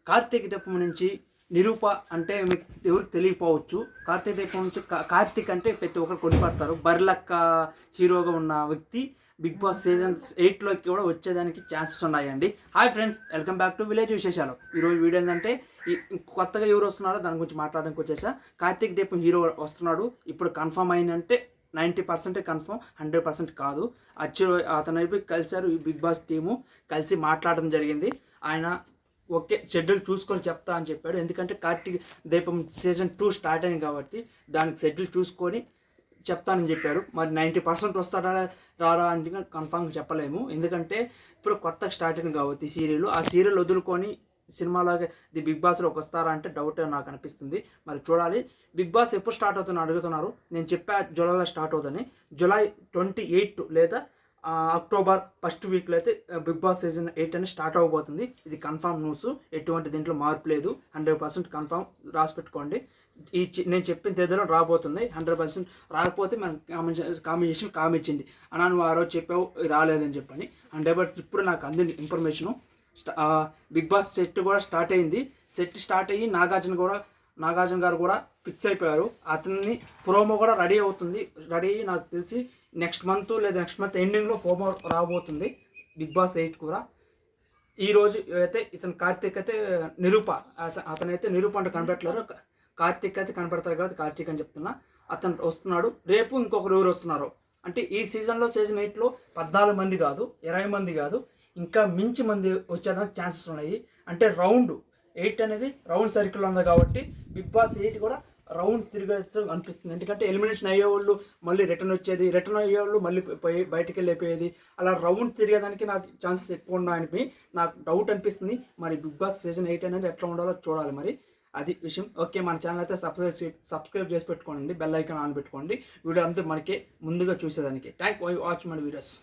కార్తీక దీపం నుంచి నిరూప అంటే మీకు ఎవరికి తెలియకపోవచ్చు. కార్తీక దీపం నుంచి కార్తీక్ అంటే ప్రతి ఒక్కరు కొనిపడతారు. బర్లక్క హీరోగా ఉన్న వ్యక్తి బిగ్ బాస్ సీజన్ 8లోకి కూడా వచ్చేదానికి ఛాన్సెస్ ఉన్నాయండి. Hi friends, welcome back to village విశేషాలు. ఈరోజు వీడియో ఏంటంటే కొత్తగా ఎవరు వస్తున్నారో దాని గురించి మాట్లాడడానికి వచ్చేసా. కార్తీక దీపం హీరో వస్తున్నాడు. ఇప్పుడు కన్ఫర్మ్ అయిందంటే 90% కన్ఫర్మ్, 100% కాదు. అతను అయిపోయి కలిసారు. ఈ బిగ్ బాస్ టీము కలిసి మాట్లాడడం జరిగింది. ఆయన ఓకే షెడ్యూల్ చూసుకొని చెప్తా అని చెప్పాడు. ఎందుకంటే కార్తీక దీపం సీజన్ 2 స్టార్ట్ అయింది కాబట్టి దానికి షెడ్యూల్ చూసుకొని చెప్తానని చెప్పాడు. మరి 90% వస్తాడా రాడా అంటే కన్ఫామ్గా చెప్పలేము. ఎందుకంటే ఇప్పుడు కొత్తగా స్టార్ట్ అయింది కాబట్టి సీరియల్, ఆ సీరియల్ వదులుకొని సినిమాలాగా ది బిగ్ బాస్లోకి వస్తారా అంటే డౌట్ నాకు అనిపిస్తుంది. మరి చూడాలి. బిగ్ బాస్ ఎప్పుడు స్టార్ట్ అవుతుందని అడుగుతున్నారు. నేను చెప్పా జూలైలో స్టార్ట్ అవుతుంది. జూలై 28 లేదా అక్టోబర్ ఫస్ట్ వీక్లో అయితే బిగ్ బాస్ సీజన్ 8 అని స్టార్ట్ అవ్వబోతుంది. ఇది కన్ఫామ్ న్యూస్, ఎటువంటి దీంట్లో మార్పు లేదు. 100% కన్ఫామ్, రాసి పెట్టుకోండి. నేను చెప్పిన తేదీలో రాబోతుంది. 100% రాకపోతే మనం కామెంట్ ఇచ్చింది అన్నా నువ్వు ఆ రోజు చెప్పావు రాలేదని చెప్పని. 100% ఇప్పుడు నాకు అందింది ఇన్ఫర్మేషను. బిగ్ బాస్ సెట్ కూడా స్టార్ట్ అయింది. సెట్ స్టార్ట్ అయ్యి నాగార్జున గారు కూడా ఫిక్స్ అయిపోయారు. అతన్ని ప్రోమో కూడా రెడీ అవుతుంది. రెడీ అయ్యి నాకు తెలిసి నెక్స్ట్ మంత్ లేదా నెక్స్ట్ మంత్ ఎండింగ్లో ప్రోమో రాబోతుంది బిగ్ బాస్ 8 కూడా. ఈరోజు అయితే ఇతను కార్తీక్ అయితే నిరూప, అతనైతే నిరూప అంటే కనిపెట్టలేరు. కార్తీక్ అయితే కనపడతారు కాబట్టి కార్తీక్ అని చెప్తున్నా. అతను వస్తున్నాడు. రేపు ఇంకొకరు ఎవరు వస్తున్నారు అంటే ఈ సీజన్ 8లో 14 మంది కాదు, 20 మంది కాదు, ఇంకా మించి మంది వచ్చేదానికి ఛాన్సెస్ ఉన్నాయి. అంటే రౌండ్ 8 అనేది రౌండ్ సర్కిల్ ఉంది కాబట్టి బిగ్ బాస్ 8 కూడా రౌండ్ తిరిగేస్తూ అనిపిస్తుంది. ఎందుకంటే ఎలిమినేషన్ అయ్యేవాళ్ళు మళ్ళీ రిటర్న్ వచ్చేది, రిటర్న్ అయ్యేవాళ్ళు మళ్ళీ బయటికి వెళ్ళిపోయేది, అలా రౌండ్ తిరిగేదానికి నాకు ఛాన్సెస్ ఎక్కువ ఉన్నాయని నాకు డౌట్ అనిపిస్తుంది. మరి బిగ్ బాస్ సీజన్ 8 అనేది ఎట్లా ఉండాలో చూడాలి. మరి అది విషయం. ఓకే, మన ఛానల్ అయితే సబ్స్క్రైబ్ చేసి పెట్టుకోండి, బెల్ ఐకాన్ ఆన్ పెట్టుకోండి. వీడియో అంతా మనకి ముందుగా చూసేదానికి. Thank you watch my videos.